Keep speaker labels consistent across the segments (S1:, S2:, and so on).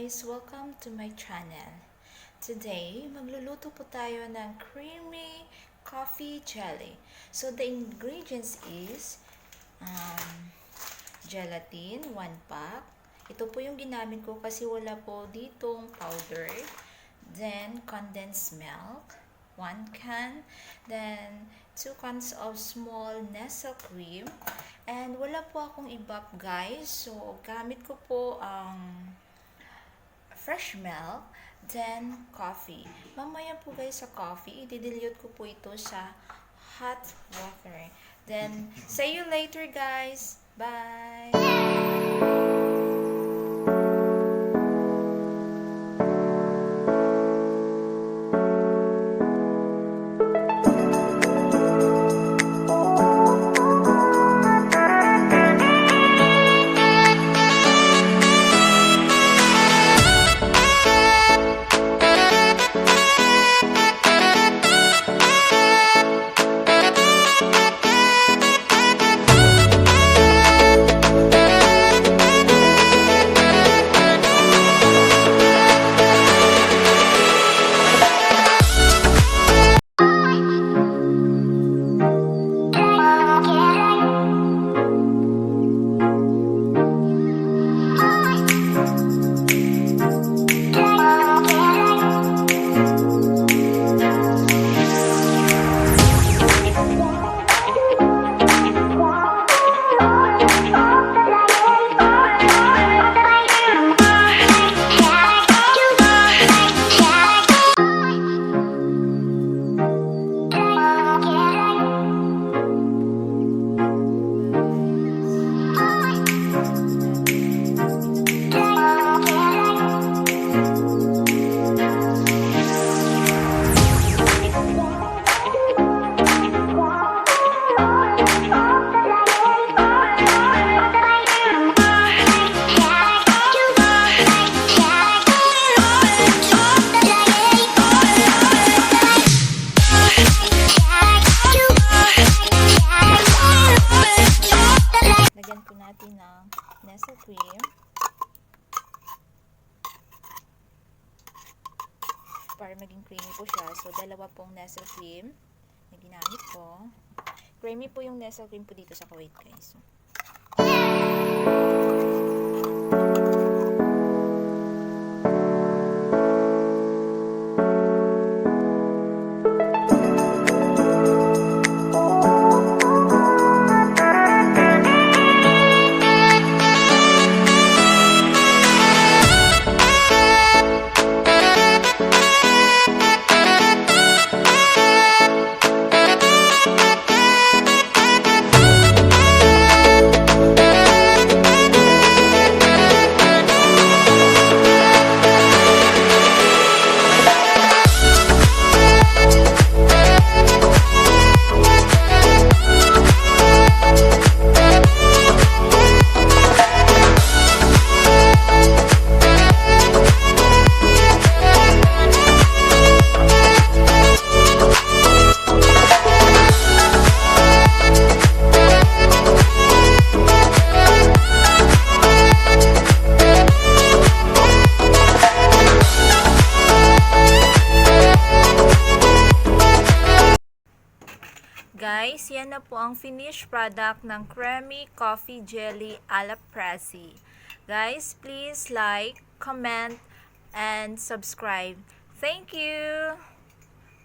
S1: guys! Welcome to my channel. Today, magluluto po tayo ng creamy coffee jelly. So, the ingredients is gelatin, 1 pack. Ito po yung ginamit ko kasi wala po ditong powder. Then, condensed milk, 1 can. Then, 2 cans of small Nestle cream. And wala po akong ibap guys. So, gamit ko po ang fresh milk, then coffee. Mamaya po guys sa coffee, i-dilute ko po ito sa hot water. Then, see you later guys. Bye! Lagyan po natin ng Nestle cream. Para maging creamy po siya. So, 2 pong Nestle cream na ginamit ko. Creamy po yung Nestle cream po dito sa Kuwait, guys. Guys, yan na po ang finished product ng creamy coffee jelly a la Precy. Guys, please like, comment, and subscribe. Thank you!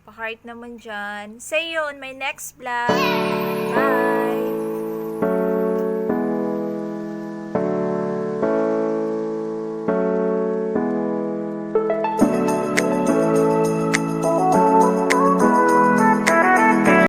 S1: Pa-heart naman dyan. See you on my next vlog. Bye!